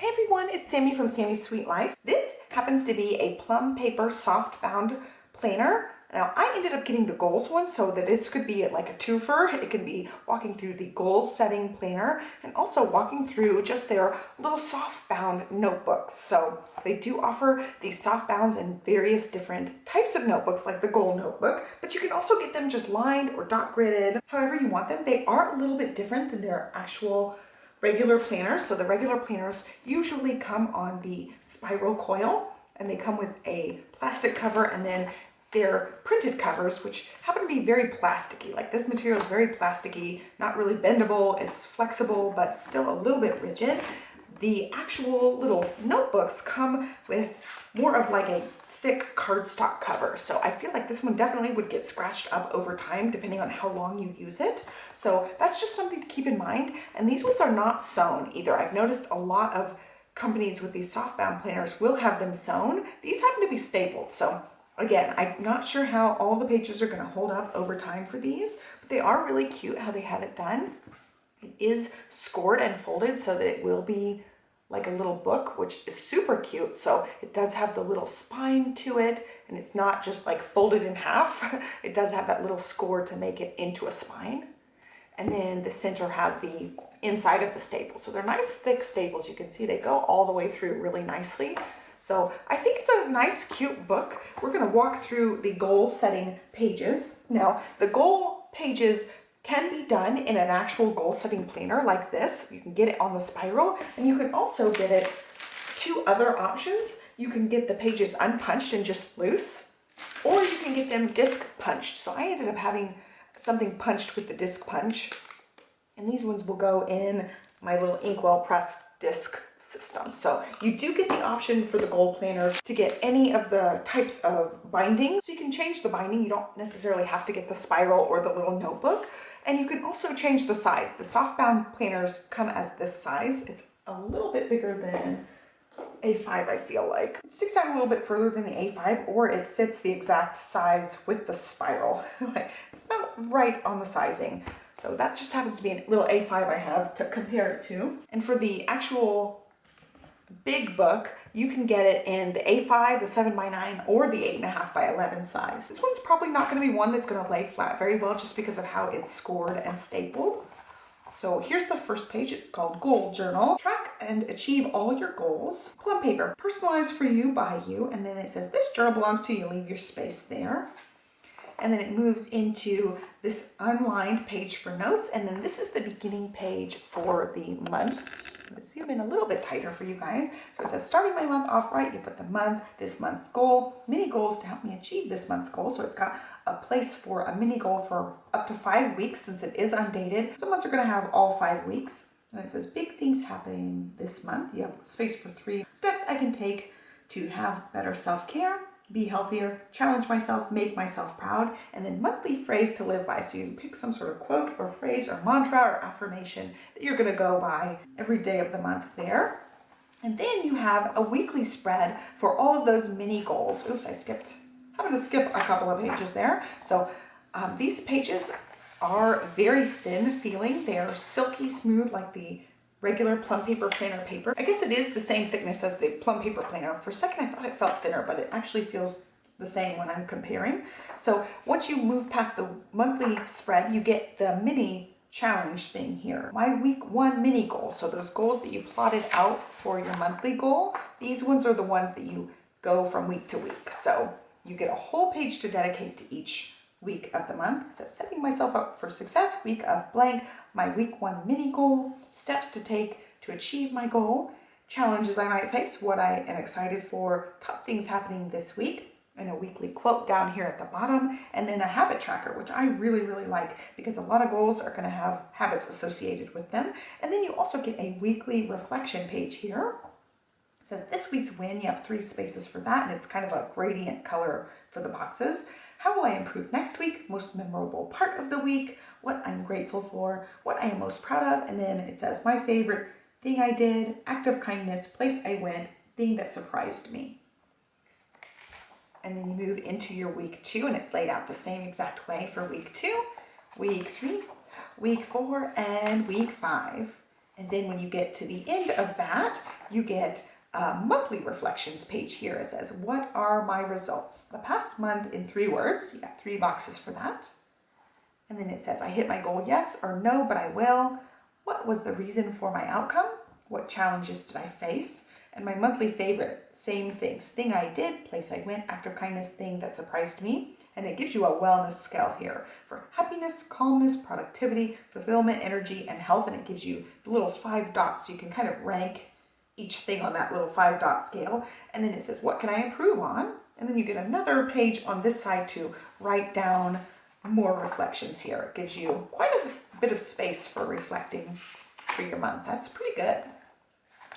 Hey everyone, it's Sammy from Sammy's Sweet Life. This happens to be a Plum paper softbound planner. Now I ended up getting the goals one so that this could be like a twofer. It can be walking through the goal setting planner and also walking through just their little softbound notebooks. So they do offer these softbounds in various different types of notebooks like the goal notebook, but you can also get them just lined or dot gridded, however you want them. They are a little bit different than their actual regular planners. So the regular planners usually come on the spiral coil and they come with a plastic cover, and then they're printed covers, which happen to be very plasticky. Like this material is very plasticky, not really bendable. It's flexible, but still a little bit rigid. The actual little notebooks come with more of like a thick cardstock cover. So I feel like this one definitely would get scratched up over time depending on how long you use it. So that's just something to keep in mind. And these ones are not sewn either. I've noticed a lot of companies with these softbound planners will have them sewn. These happen to be stapled. So again, I'm not sure how all the pages are going to hold up over time for these, but they are really cute how they have it done. It is scored and folded so that it will be like a little book, which is super cute. So it does have the little spine to it, and it's not just like folded in half. It does have that little score to make it into a spine. And then the center has the inside of the staple. So they're nice thick staples. You can see they go all the way through really nicely. So I think it's a nice, cute book. We're going to walk through the goal setting pages. Now, the goal pages can be done in an actual goal setting planner like this. You can get it on the spiral, and you can also get it two other options. You can get the pages unpunched and just loose, or you can get them disc punched. So I ended up having something punched with the disc punch, and these ones will go in my little inkwell press disc system. So you do get the option for the goal planners to get any of the types of binding. So you can change the binding. You don't necessarily have to get the spiral or the little notebook. And you can also change the size. The softbound planners come as this size. It's a little bit bigger than A5, I feel like. It sticks out a little bit further than the A5, or it fits the exact size with the spiral. It's about right on the sizing. So that just happens to be a little A5 I have to compare it to. And for the actual big book, you can get it in the A5, the 7x9, or the 8.5x11 size. This one's probably not going to be one that's going to lay flat very well just because of how it's scored and stapled. So here's the first page. It's called Goal Journal. Track and achieve all your goals. Plum paper, personalized for you by you. And then it says, this journal belongs to you. Leave your space there. And then it moves into this unlined page for notes. And then this is the beginning page for the month. I'm going to zoom in a little bit tighter for you guys. So it says, starting my month off right, you put the month, this month's goal, mini goals to help me achieve this month's goal. So it's got a place for a mini goal for up to 5 weeks since it is undated. Some months are going to have all 5 weeks. And it says, big things happening this month. You have space for 3 steps I can take to have better self-care, be healthier, challenge myself, make myself proud, and then monthly phrase to live by. So you pick some sort of quote or phrase or mantra or affirmation that you're going to go by every day of the month there. And then you have a weekly spread for all of those mini goals. Oops, happened to skip a couple of pages there. So these pages are very thin feeling. They are silky smooth like the regular Plum paper planner paper. I guess it is the same thickness as the Plum paper planner. For a second I thought it felt thinner, but it actually feels the same when I'm comparing. So once you move past the monthly spread, you get the mini challenge thing here. My week 1 mini goal. So those goals that you plotted out for your monthly goal, these ones are the ones that you go from week to week. So you get a whole page to dedicate to each week of the month. It says, setting myself up for success, week of blank, my week 1 mini goal, steps to take to achieve my goal, challenges I might face, what I am excited for, top things happening this week, and a weekly quote down here at the bottom, and then a habit tracker, which I really, really like because a lot of goals are going to have habits associated with them. And then you also get a weekly reflection page here. It says this week's win, you have 3 spaces for that, and it's kind of a gradient color for the boxes. How will I improve next week? Most memorable part of the week, what I'm grateful for, what I am most proud of, and then it says my favorite thing I did, act of kindness, place I went, thing that surprised me. And then you move into your week 2, and it's laid out the same exact way for week 2, week 3, week 4, and week 5. And then when you get to the end of that, you get a monthly reflections page here. It says, what are my results? The past month in 3 words. You got 3 boxes for that. And then it says, I hit my goal, yes or no, but I will. What was the reason for my outcome? What challenges did I face? And my monthly favorite, same things. Thing I did, place I went, act of kindness, thing that surprised me. And it gives you a wellness scale here for happiness, calmness, productivity, fulfillment, energy, and health. And it gives you the little 5 dots. So you can kind of rank each thing on that little 5-dot scale. And then it says, what can I improve on? And then you get another page on this side to write down more reflections here. It gives you quite a bit of space for reflecting for your month. That's pretty good.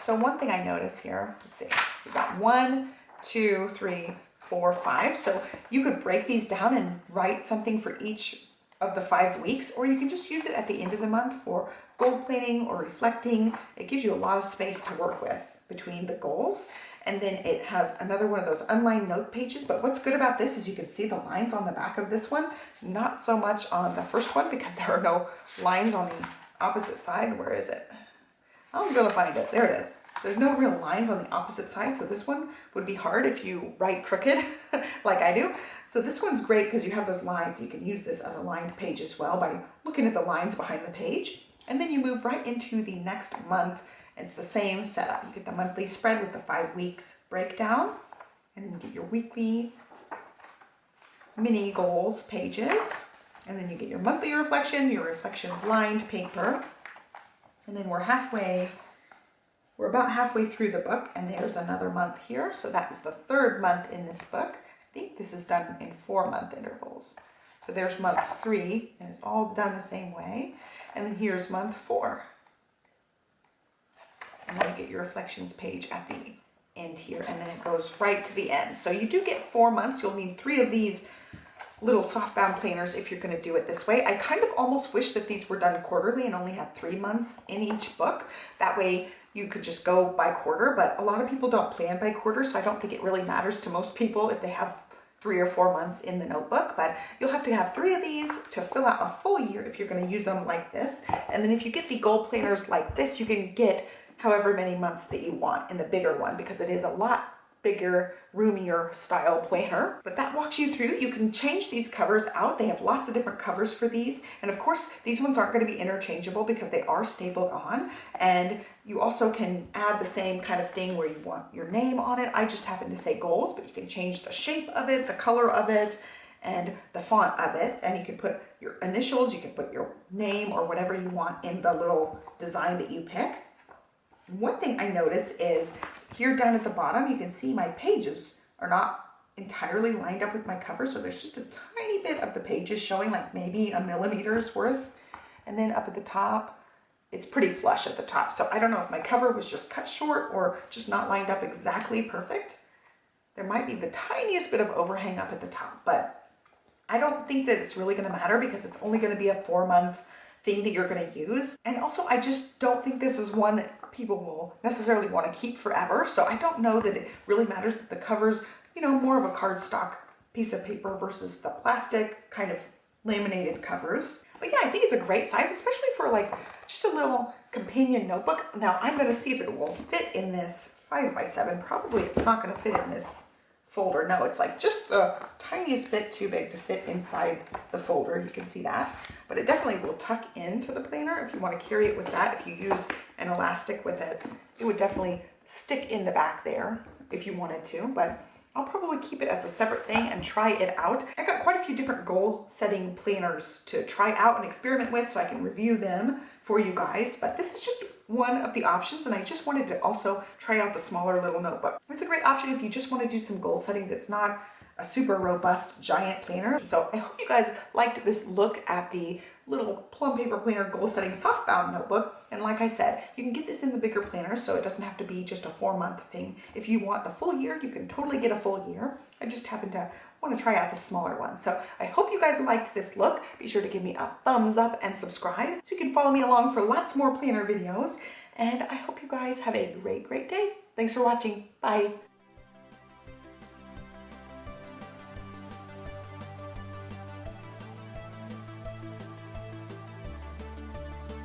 So one thing I notice here, let's see, we've got 1, 2, 3, 4, 5. So you could break these down and write something for each of the 5 weeks, or you can just use it at the end of the month for goal planning or reflecting. It gives you a lot of space to work with between the goals. And then it has another one of those unlined note pages. But what's good about this is you can see the lines on the back of this one, not so much on the first one because there are no lines on the opposite side. Where is it? I'm gonna find it. There it is. There's no real lines on the opposite side, so this one would be hard if you write crooked like I do. So this one's great because you have those lines. You can use this as a lined page as well by looking at the lines behind the page. And then you move right into the next month. It's the same setup. You get the monthly spread with the 5 weeks breakdown, and then you get your weekly mini goals pages, and then you get your monthly reflection, your reflections lined paper. And then we're about halfway through the book, and there's another month here. So that is the 3rd month in this book. I think this is done in 4-month intervals. So there's month 3, and it's all done the same way. And then here's month 4. And then you get your reflections page at the end here, and then it goes right to the end. So you do get 4 months. You'll need 3 of these little softbound planners if you're going to do it this way. I kind of almost wish that these were done quarterly and only had 3 months in each book. That way you could just go by quarter, but a lot of people don't plan by quarter, so I don't think it really matters to most people if they have 3 or 4 months in the notebook. But you'll have to have 3 of these to fill out a full year if you're going to use them like this. And then if you get the goal planners like this, you can get however many months that you want in the bigger one, because it is a lot bigger, roomier style planner. But that walks you through. You can change these covers out. They have lots of different covers for these. And of course, these ones aren't going to be interchangeable because they are stapled on. And you also can add the same kind of thing where you want your name on it. I just happen to say goals, but you can change the shape of it, the color of it, and the font of it. And you can put your initials, you can put your name or whatever you want in the little design that you pick. One thing I notice is here down at the bottom, you can see my pages are not entirely lined up with my cover. So there's just a tiny bit of the pages showing, like maybe a millimeter's worth. And then up at the top, it's pretty flush at the top. So I don't know if my cover was just cut short or just not lined up exactly perfect. There might be the tiniest bit of overhang up at the top, but I don't think that it's really gonna matter because it's only gonna be a 4-month thing that you're going to use. And also, I just don't think this is one that people will necessarily want to keep forever. So I don't know that it really matters that the cover's, you know, more of a cardstock piece of paper versus the plastic kind of laminated covers. But yeah, I think it's a great size, especially for like just a little companion notebook. Now I'm going to see if it will fit in this 5x7. Probably it's not going to fit in this folder. No, it's like just the tiniest bit too big to fit inside the folder. You can see that. But it definitely will tuck into the planner if you want to carry it with that. If you use an elastic with it, it would definitely stick in the back there if you wanted to. But I'll probably keep it as a separate thing and try it out. I got quite a few different goal setting planners to try out and experiment with so I can review them for you guys. But this is just one of the options, and I just wanted to also try out the smaller little notebook. It's a great option if you just want to do some goal setting that's not a super robust giant planner. So I hope you guys liked this look at the little Plum paper planner goal setting softbound notebook. And like I said, you can get this in the bigger planner, so it doesn't have to be just a 4-month thing. If you want the full year, you can totally get a full year. I just happen to want to try out the smaller one. So I hope you guys liked this look. Be sure to give me a thumbs up and subscribe so you can follow me along for lots more planner videos. And I hope you guys have a great day. Thanks for watching. Bye.